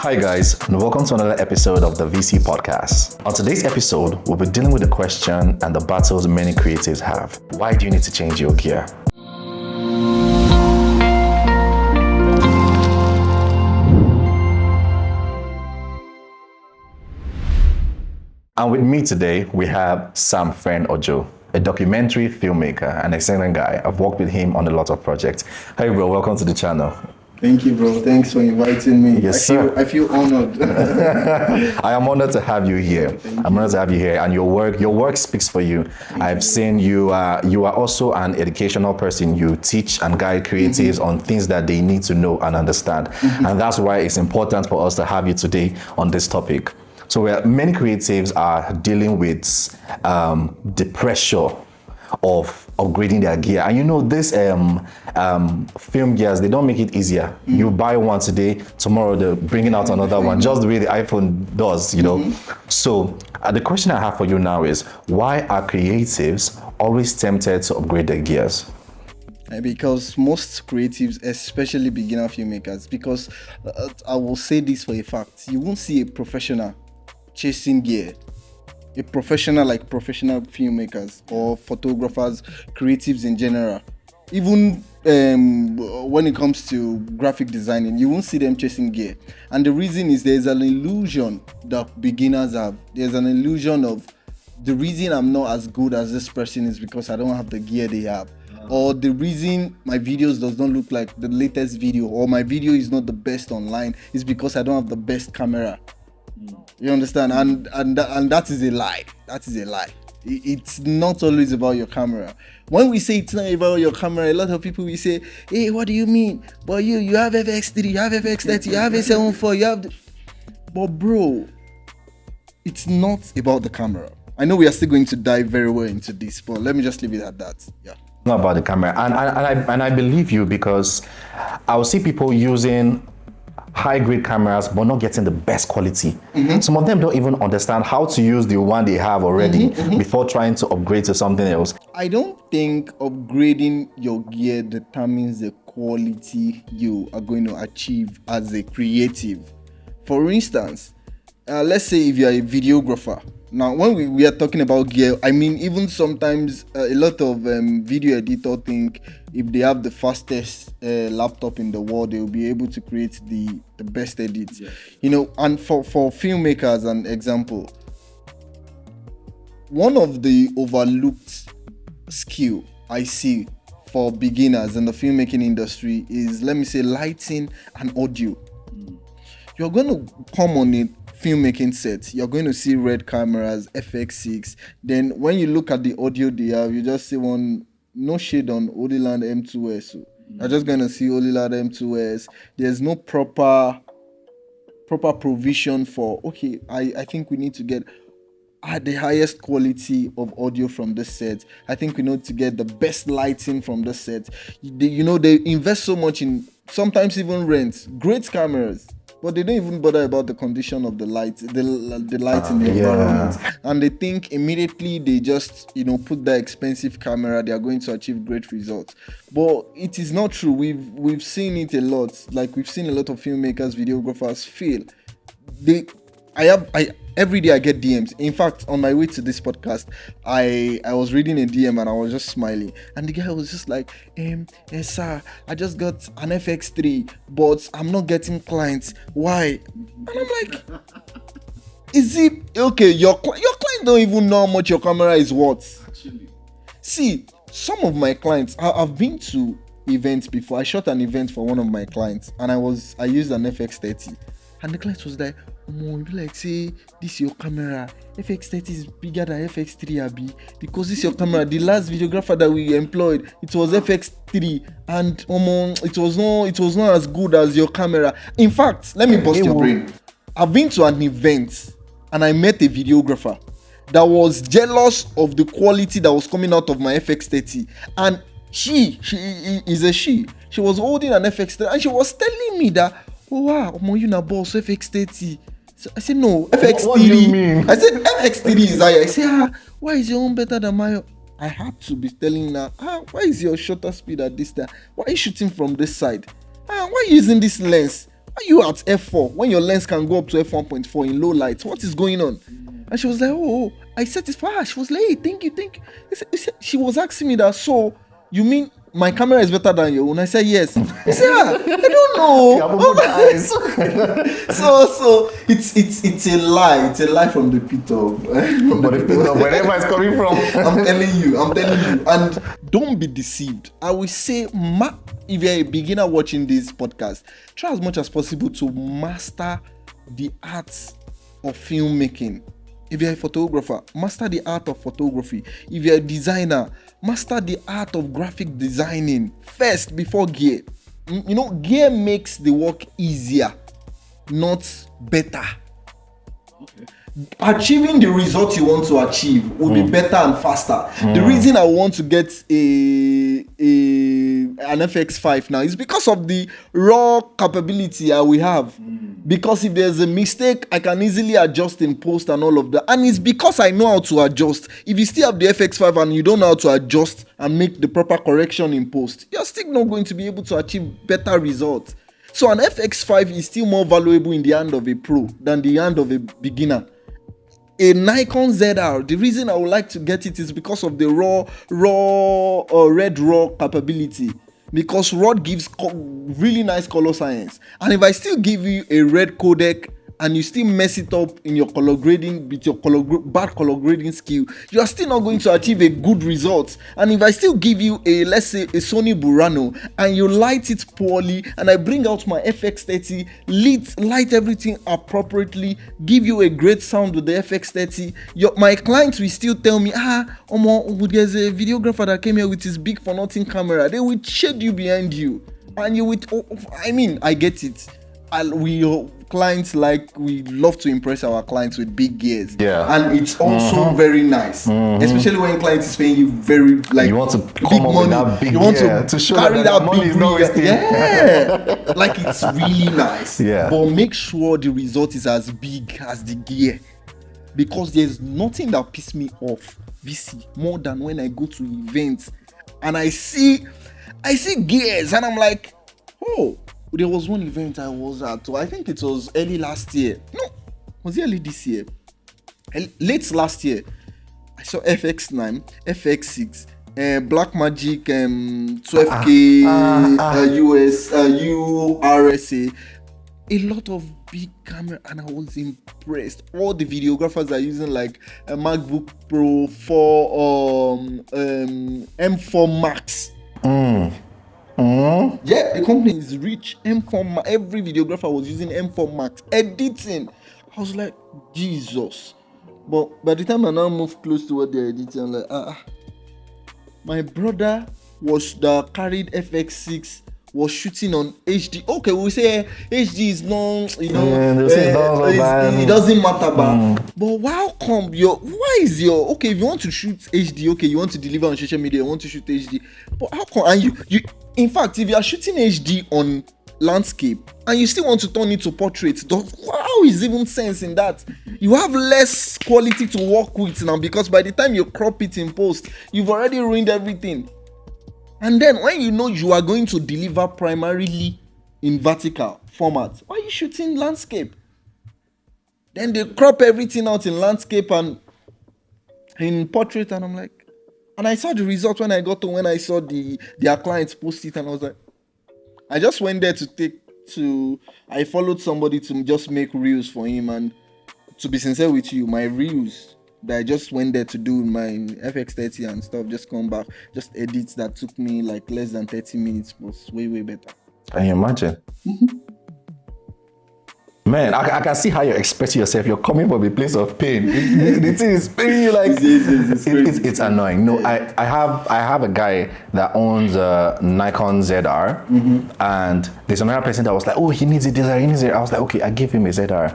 Hi guys, and welcome to another episode of the VC Podcast. On today's episode, we'll be dealing with the question and the battles many creatives have. Why do you need to change your gear? And with me today, we have Sam Friend Ojo, a documentary filmmaker and excellent guy. I've worked with him on a lot of projects. Hey bro, welcome to the channel. Thank you, bro. Thanks for inviting me. Yes, I feel honored. I am honored to have you here. I'm honored to have you here, and your work speaks for you. I've seen you. You are also an educational person. You teach and guide creatives on things that they need to know and understand, and that's why it's important for us to have you today on this topic. So, many creatives are dealing with the pressure of upgrading their gear, and you know this film gears, they don't make it easier. You buy one today, tomorrow they're bringing out another one, just the way the iPhone does, you know. So the question I have for you now is, why are creatives always tempted to upgrade their gears? Because most creatives, especially beginner filmmakers, because I will say this for a fact, you won't see a professional chasing gear. A professional like professional filmmakers or photographers, creatives in general. Even when it comes to graphic designing, you won't see them chasing gear. And the reason is there's an illusion that beginners have. There's an illusion of the reason I'm not as good as this person is because I don't have the gear they have. Or the reason my videos does not look like the latest video, or my video is not the best online, is because I don't have the best camera. You understand? And that is a lie. That is a lie. It's not always about your camera. When we say it's not about your camera, a lot of people will say, hey, what do you mean? But you have FX3, you have FX30, you have A74, you have But bro, it's not about the camera. I know we are still going to dive very well into this, but let me just leave it at that. Yeah. Not about the camera. And I believe you, because I'll see people using high-grade cameras but not getting the best quality. Some of them don't even understand how to use the one they have already before trying to upgrade to something else. I don't think upgrading your gear determines the quality you are going to achieve as a creative. For instance, let's say if you're a videographer. Now, when we are talking about gear, I mean, even sometimes a lot of video editors think if they have the fastest laptop in the world, they will be able to create the best edits. Yeah. You know, and for filmmakers, an example, one of the overlooked skill I see for beginners in the filmmaking industry is, let me say, lighting and audio. You're going to come on it. Filmmaking set, you're going to see red cameras, FX6. Then when you look at the audio they have, you just see one, no shade on Oliland M2S. You're just going to see Oliland M2S. There's no proper provision for, okay, I think we need to get the highest quality of audio from this set. I think we need to get the best lighting from the set. They invest so much in, sometimes even rent great cameras, but they don't even bother about the condition of the light, the light in the environment. And they think immediately they just, put that expensive camera, they are going to achieve great results. But it is not true. We've seen it a lot. Like, we've seen a lot of filmmakers, videographers fail. Every day I get DMs. In fact, on my way to this podcast, I was reading a DM and I was just smiling. And the guy was just like, yes, sir, I just got an FX3, but I'm not getting clients. Why? And I'm like, is it okay? Your client don't even know how much your camera is worth. Actually, see, some of my clients, I've been to events before. I shot an event for one of my clients, and I used an FX30. And the client was like, you be like, say, this your camera. FX30 is bigger than FX3, Abi. Because this your camera. The last videographer that we employed, it was FX3. And it was not as good as your camera. In fact, let me bust your brain. I've been to an event and I met a videographer that was jealous of the quality that was coming out of my FX30. And she was holding an FX30 and she was telling me that, oh wow, you na boss FX30. So I said, no, FX3. What do you mean? I said, FX3 is higher. I said, why is your own better than mine? I had to be telling her, why is your shutter speed at this time? Why are you shooting from this side? Why are you using this lens? are you at f4 when your lens can go up to f1.4 in low light? What is going on? And she was like, oh, I set it for her. She was like, hey, thank you. She was asking me that, so you mean my camera is better than your own? I said, yes. He said, I don't know. So it's a lie. It's a lie from the pit of wherever it's coming from. I'm telling you. And don't be deceived. I will say, if you're a beginner watching this podcast, try as much as possible to master the arts of filmmaking. If you're a photographer, master the art of photography. If you're a designer, master the art of graphic designing first before gear. You know, gear makes the work easier, not better. Okay. Achieving the result you want to achieve will be better and faster. The reason I want to get an FX5 now is because of the raw capability I will have. Because if there's a mistake, I can easily adjust in post and all of that. And it's because I know how to adjust. If you still have the FX5 and you don't know how to adjust and make the proper correction in post, you're still not going to be able to achieve better results. So an FX5 is still more valuable in the hand of a pro than the hand of a beginner. A Nikon ZR, the reason I would like to get it is because of the red raw capability. Because RAW gives really nice color science. And if I still give you a red codec and you still mess it up in your color grading with your bad color grading skill, you are still not going to achieve a good result. And if I still give you a, let's say, a Sony Burano and you light it poorly, and I bring out my FX30, light everything appropriately, give you a great sound with the FX30, my clients will still tell me, there's a videographer that came here with his big for nothing camera. They will shade you behind you, and you would. I get it. We love to impress our clients with big gears. Yeah. And it's also very nice. Especially when clients is paying you very you want to come up with that big gear to show carry that money is not wasted. Yeah. Like it's really nice. Yeah. But make sure the result is as big as the gear. Because there's nothing that pisses me off, VC, more than when I go to events and I see gears and I'm like, oh, there was one event I was at. I think it was early last year. No, was it early this year? Late last year. I saw FX9, FX6, Blackmagic 12K US URSA. A lot of big camera, and I was impressed. All the videographers are using like a MacBook Pro 4 M4 Max. Yeah, the company is rich. M4 every videographer was using M4 Max editing. I was like, Jesus. But by the time I now move close to what they're editing, I'm like, my brother carried FX6 was shooting on HD. Okay, we say HD is not, it doesn't matter, but how come if you want to shoot HD, okay, you want to deliver on social media, you want to shoot HD, but how come, and you in fact, if you are shooting HD on landscape and you still want to turn it to portrait, how is even sense in that? You have less quality to work with now, because by the time you crop it in post, you've already ruined everything. And then when you know you are going to deliver primarily in vertical format, why are you shooting landscape? Then they crop everything out in landscape and in portrait, and I'm like, and I saw the result when I saw their clients post it, and I was like, I just went there I followed somebody to just make reels for him, and to be sincere with you, my reels that I just went there to do my FX30 and stuff, just come back, just edits that took me like less than 30 minutes was way, way better. Can you imagine? Man, I can see how you're expressing yourself. You're coming from a place of pain. The thing is paining you like it's annoying. No, I have a guy that owns a Nikon ZR, and there's another person that was like, oh, he needs a ZR, I was like, okay, I give him a ZR.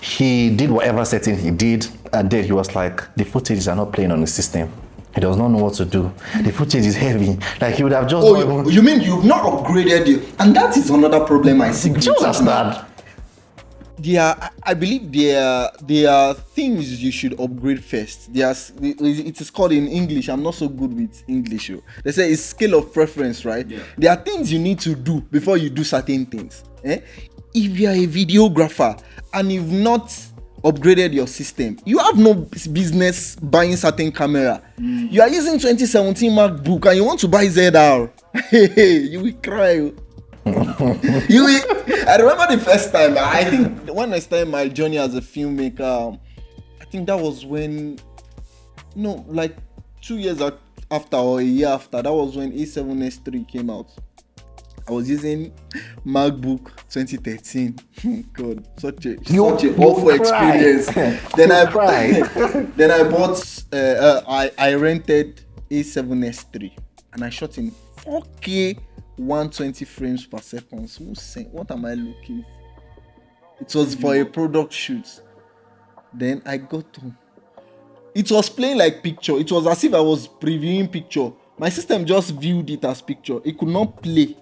He did whatever setting he did, and then he was like, the footages are not playing on the system. He does not know what to do. The footage is heavy. Like he would have just. Oh, you mean you've not upgraded it? And that is another problem I see. Do you understand? I believe there are things you should upgrade first. It is called in English. I'm not so good with English. They say it's scale of preference, right? Yeah. There are things you need to do before you do certain things. if you are a videographer and you've not upgraded your system, you have no business buying certain camera. You are using 2017 MacBook and you want to buy ZR. You will cry. I remember the first time, I think when I started my journey as a filmmaker, I think that was when, like 2 years after or a year after, that was when A7S3 came out. I was using MacBook 2013. God, such a awful experience. Then I bought, I rented A7S3 and I shot in 4K 120 frames per second. What am I looking for? It was for a product shoot. Then I got to. It was playing like picture. It was as if I was previewing picture. My system just viewed it as picture. It could not play.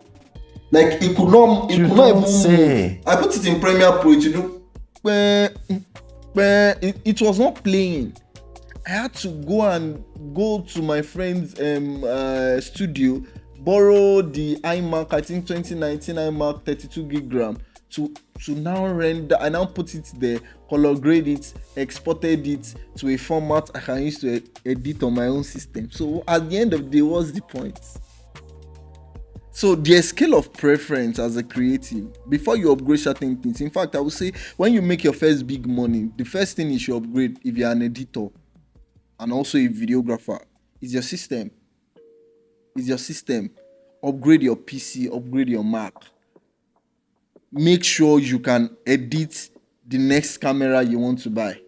Like it could not even move. I put it in Premiere Pro. It was not playing. I had to go to my friend's studio, borrow the iMac, I think 2019 iMac 32 gig RAM to now render. I now put it there, color grade it, exported it to a format I can use to edit on my own system. So at the end of the day, what's the point? So there's scale of preference as a creative before you upgrade certain things. In fact, I would say when you make your first big money, the first thing you should upgrade if you're an editor and also a videographer is your system. Upgrade your PC, upgrade your Mac. Make sure you can edit the next camera you want to buy.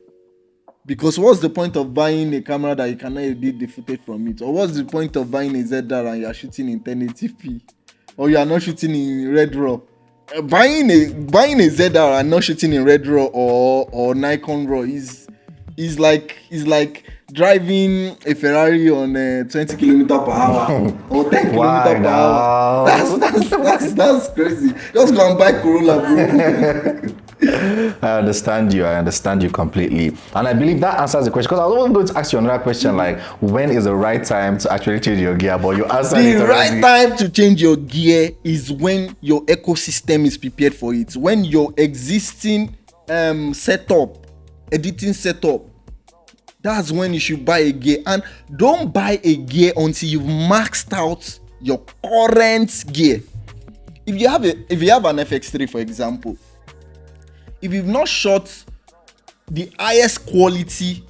Because what's the point of buying a camera that you cannot edit the footage from it? Or what's the point of buying a ZR and you are shooting in 1080p? Or you are not shooting in Red RAW? Buying a ZR and not shooting in Red RAW or Nikon RAW is like driving a Ferrari on 20 kilometer per hour or 10 kilometer per hour. That's crazy. Just go and buy Corolla, bro. I understand you completely, and I believe that answers the question, because I was going to ask you another question, like when is the right time to actually change your gear, but you answered it already. The right time to change your gear is when your ecosystem is prepared for it, when your existing editing setup, that's when you should buy a gear. And don't buy a gear until you've maxed out your current gear. If you have an FX3, for example, if you've not shot the highest quality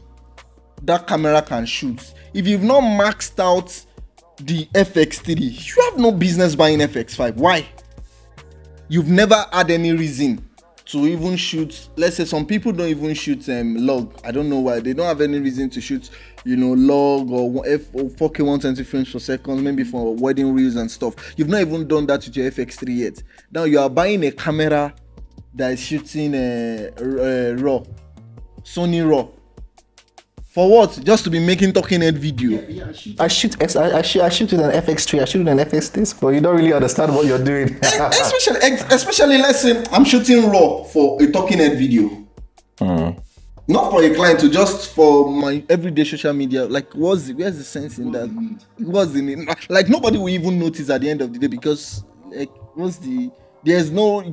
that camera can shoot, if you've not maxed out the FX3, you have no business buying FX5. Why? You've never had any reason to even shoot. Let's say some people don't even shoot log. I don't know why. They don't have any reason to shoot, log or 4K 120 frames per second, maybe for wedding reels and stuff. You've not even done that with your FX3 yet. Now you are buying a camera that is shooting RAW, Sony RAW. For what? Just to be making talking head video. I shoot with an FX3. I shoot with an FX3, but you don't really understand what you're doing. especially, let's say I'm shooting RAW for a talking head video. Not for a client, just for my everyday social media. Like, where's the sense in that? What's in it? Like, nobody will even notice at the end of the day, because like,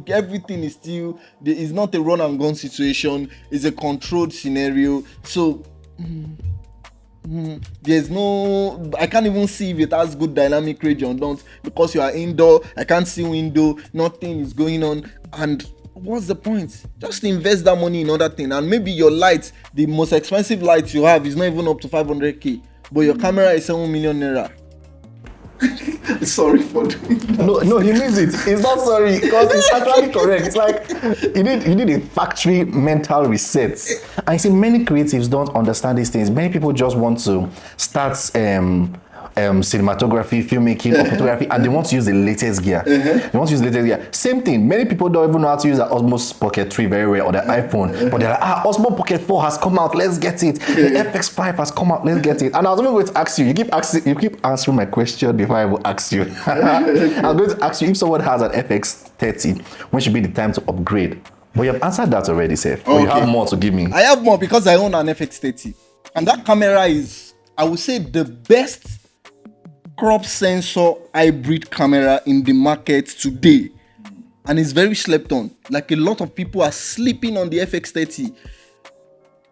everything is still, it's not a run and gun situation, it's a controlled scenario. So I can't even see if it has good dynamic range or not, because you are indoor. I can't see window, nothing is going on. And what's the point? Just invest that money in other thing. And maybe your light, the most expensive light you have, is not even up to 500k, but your camera is 7 million naira. Sorry for doing that. No, he means it. It's not sorry, because it's actually correct. It's like you need a factory mental reset. I see many creatives don't understand these things. Many people just want to start cinematography, filmmaking, or photography, and they want to use the latest gear. Same thing. Many people don't even know how to use the Osmo Pocket 3 very well, or the iPhone, but they're like, Osmo Pocket 4 has come out, let's get it. The FX5 has come out, let's get it. And I was even going to ask you. You keep answering my question before I will ask you. I was going to ask you, if someone has an FX30, when should be the time to upgrade? But you have answered that already, Seth. Okay. You have more to give me. I have more because I own an FX30, and that camera is, I would say, the best crop sensor hybrid camera in the market today. and it's very slept on. Like a lot of people are sleeping on the FX30.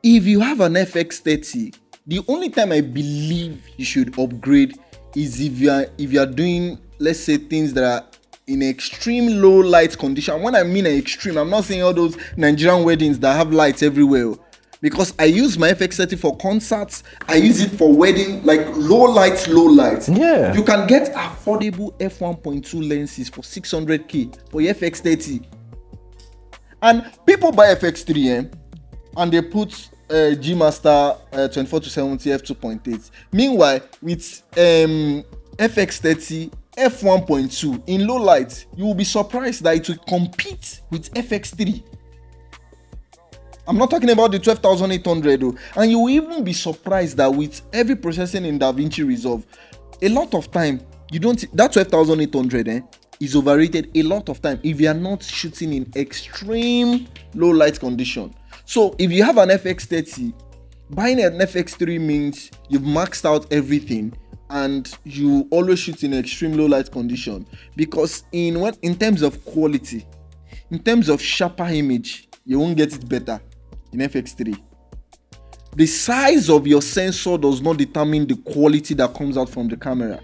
If you have an FX30, the only time I believe you should upgrade is if you are doing, let's say, things that are in extreme low light condition. When I mean extreme, I'm not saying all those Nigerian weddings that have lights everywhere. Because I use my FX30 for concerts, I use it for wedding, like low lights. Yeah. You can get affordable f1.2 lenses for 600k for your FX30. And people buy FX3 and they put G Master 24-70 f2.8. Meanwhile, with FX30 f1.2 in low light, you will be surprised that it will compete with FX3. I'm not talking about the 12,800 though. And you will even be surprised that with every processing in DaVinci Resolve, a lot of time that 12,800 is overrated a lot of time if you are not shooting in extreme low light condition. So if you have an FX30, buying an FX3 means you've maxed out everything and you always shoot in extreme low light condition, because in terms of quality, in terms of sharper image, you won't get it better in FX3. The size of your sensor does not determine the quality that comes out from the camera.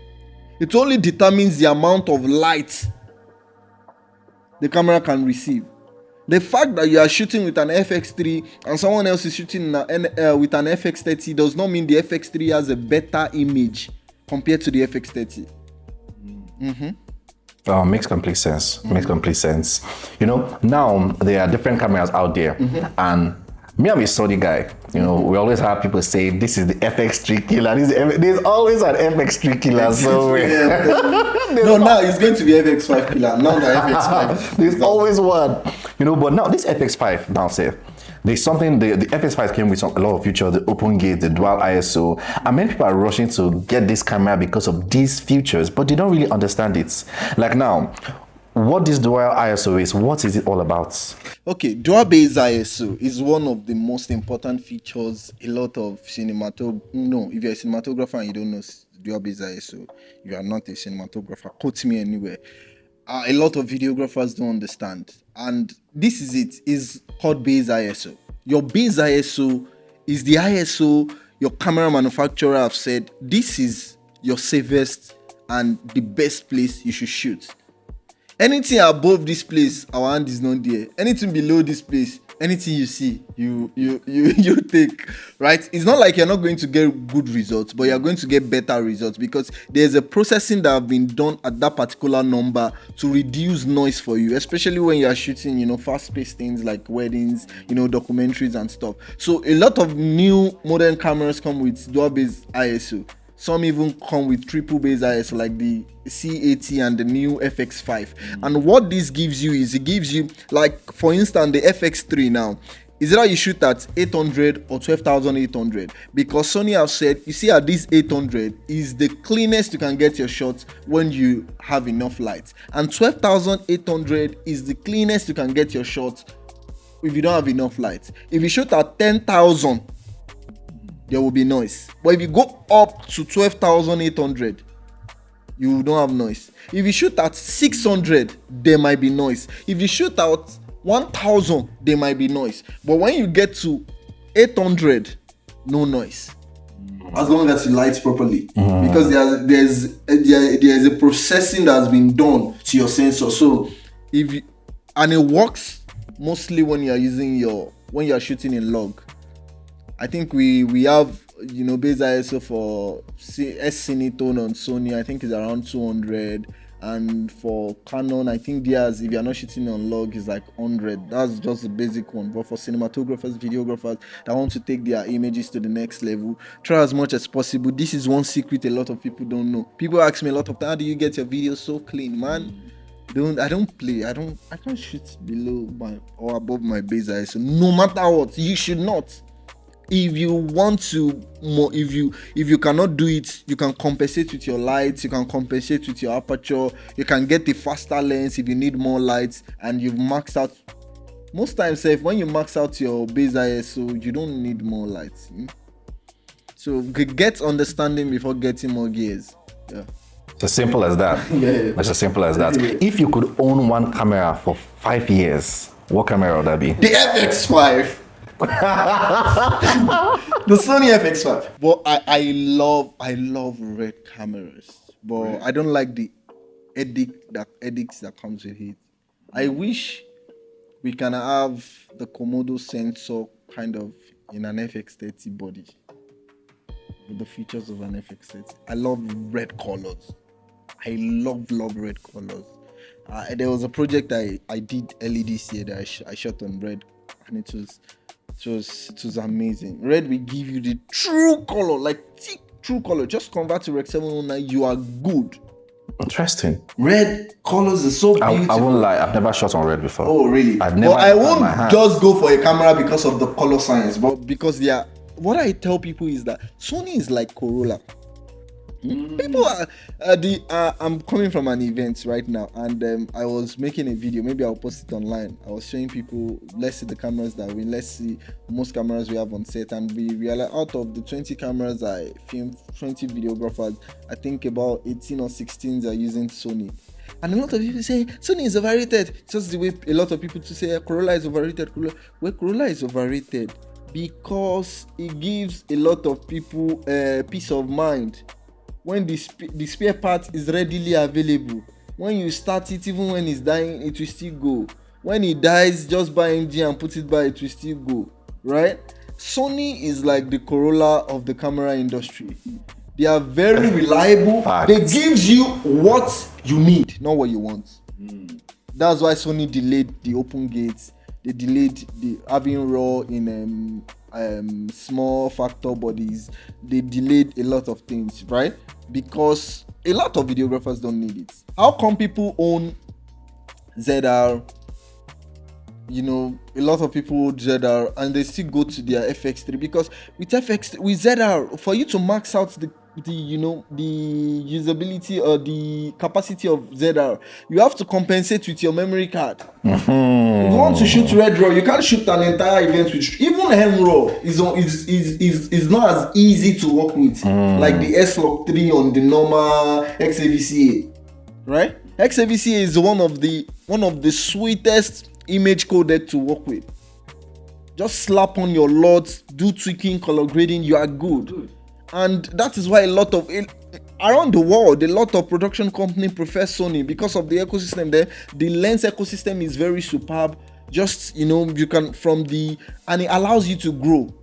It only determines the amount of light the camera can receive. The fact that you are shooting with an FX3 and someone else is shooting with an FX30 does not mean the FX3 has a better image compared to the FX30. Makes complete sense. Makes complete sense. You know, now there are different cameras out there, and me, I'm a Sony guy. You know, we always have people say this is the FX3 killer. There's always an FX3 killer somewhere. No, now it's going to be FX5 killer. Now the FX5. There's always one. You know, but now this FX5 now say there's something. The FX5 came with a lot of features, the open gate, the dual ISO, and many people are rushing to get this camera because of these features, but they don't really understand it. Like now, what this dual ISO is, what is it all about? Okay, dual base ISO is one of the most important features a lot of if you're a cinematographer and you don't know dual base ISO, you are not a cinematographer. Quote me anywhere. A lot of videographers don't understand, and this is called base ISO. Your base ISO is the ISO your camera manufacturer have said this is your safest and the best place you should shoot. Anything above this place, our hand is not there. Anything below this place, anything you see, you take, right? It's not like you're not going to get good results, but you're going to get better results because there's a processing that have been done at that particular number to reduce noise for you, especially when you're shooting, fast-paced things like weddings, documentaries and stuff. So a lot of new modern cameras come with dual-base ISO. Some even come with triple base ISO like the C80 and the new FX5. And what this gives you is, it gives you, like for instance, the FX3 now, is either you shoot at 800 or 12,800, because Sony have said, you see, at this 800 is the cleanest you can get your shots when you have enough light, and 12,800 is the cleanest you can get your shots if you don't have enough light. If you shoot at 10,000, there will be noise, but if you go up to 12,800, you don't have noise. If you shoot at 600, there might be noise. If you shoot at 1,000, there might be noise. But when you get to 800, no noise, as long as you light properly, because there's a processing that has been done to your sensor. So and it works mostly when you are shooting in log. I think we have base ISO for S-Cinetone on Sony. I think it's around 200, and for Canon, I think theirs, if you're not shooting on log, is like 100. That's just the basic one. But for cinematographers, videographers that want to take their images to the next level, try as much as possible. This is one secret a lot of people don't know. People ask me a lot of times, how do you get your videos so clean, man? I don't play. I can't shoot below or above my base ISO. No matter what, you should not. If you want to if you cannot do it, you can compensate with your lights, you can compensate with your aperture, you can get the faster lens if you need more lights, and you've maxed out. Most times, when you max out your base ISO, you don't need more lights. So get understanding before getting more gears. Yeah. It's as simple as that. Yeah. It's as simple as that. If you could own one camera for 5 years, what camera would that be? The FX5. The Sony FX5. But I love red cameras. But I don't like the edicts that comes with it. I wish we can have the Komodo sensor kind of in an FX30 body. With the features of an FX30. I love red colors. I love red colors. There was a project I did early this year that I shot on red, and it was amazing. Red will give you the true color, like thick true color. Just convert to Rec 709, you are good. Interesting. Red colors are so beautiful. I won't lie, I've never shot on red before. Oh really? I've never. But I won't just go for a camera because of the color science, but because they are. What I tell people is that Sony is like Corolla. People are I'm coming from an event right now, and I was making a video. Maybe I'll post it online. I was showing people, let's see the cameras that we, let's see most cameras we have on set, and we realized out of the 20 cameras I filmed, 20 videographers, I think about 18 or 16 are using Sony. And a lot of people say Sony is overrated. Just the way a lot of people to say Corolla is overrated. Corolla is overrated because it gives a lot of people peace of mind. When the spare part is readily available, when you start it, even when it's dying, it will still go. When it dies, just buy engine and put it by, it will still go, right? Sony is like the Corolla of the camera industry. They are very reliable. They give you what you need, not what you want. That's why Sony delayed the open gates. They delayed the having RAW in small factor bodies. They delayed a lot of things, right? Because a lot of videographers don't need it. How come people own ZR? You know, a lot of people own ZR and they still go to their FX3 because with ZR, for you to max out the usability or the capacity of ZR, you have to compensate with your memory card. If you want to shoot Red RAW, you can't shoot an entire event with even M RAW is not as easy to work with like the S-Log 3 on the normal XAVCA, right? XAVCA is one of the sweetest image codec to work with. Just slap on your LUTs, do tweaking, color grading, you are good. And that is why around the world, a lot of production companies prefer Sony because of the ecosystem there. The lens ecosystem is very superb. Just, you can and it allows you to grow.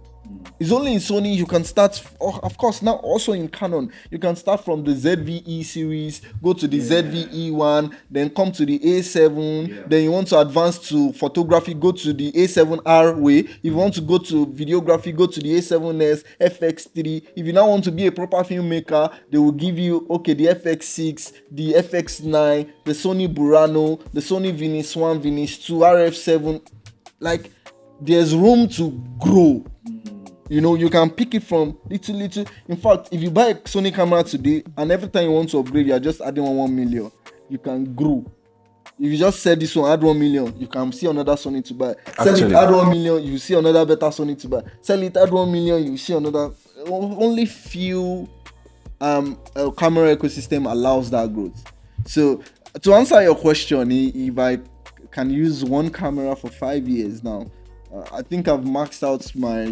It's only in Sony you can start, of course, now also in Canon, you can start from the ZVE series, go to the ZVE1, then come to the A7, then you want to advance to photography, go to the A7R way. If you want to go to videography, go to the A7S, FX3. If you now want to be a proper filmmaker, they will give you, the FX6, the FX9, the Sony Burano, the Sony Venice 1, Venice 2, RF7. Like, there's room to grow. You can pick it from little. In fact, if you buy a Sony camera today and every time you want to upgrade, you are just adding 1 million. You can grow. If you just sell this one, add 1 million, you can see another Sony to buy. Sell it, add 1 million, you see another better Sony to buy. Sell it, add 1 million, you see another. Only few camera ecosystem allows that growth. So to answer your question, if I can use one camera for 5 years now, I think I've maxed out my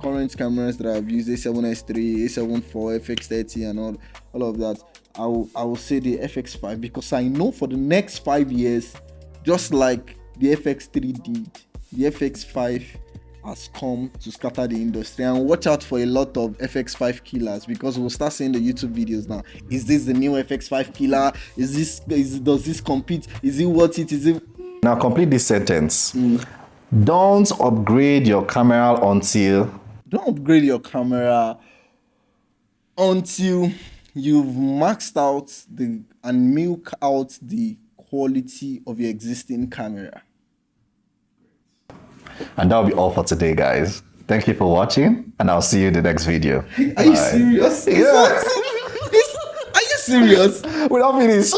current cameras that I've used, A7S3, A7 IV, FX30 and all of that. I will say the FX5 because I know for the next 5 years, just like the FX3 did, the FX5 has come to scatter the industry. And watch out for a lot of FX5 killers because we'll start seeing the YouTube videos now. Is this the new FX5 killer? Does this compete? Is it worth it? Now complete this sentence. Don't upgrade your camera until you've maxed out and milk out the quality of your existing camera. And that'll be all for today, guys. Thank you for watching, and I'll see you in the next video. Are you serious? Yeah. Are you serious? We're not finished.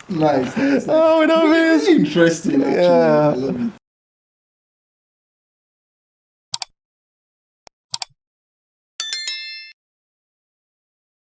Nice. Oh, we're not finished. Interesting, actually. Yeah. I love it.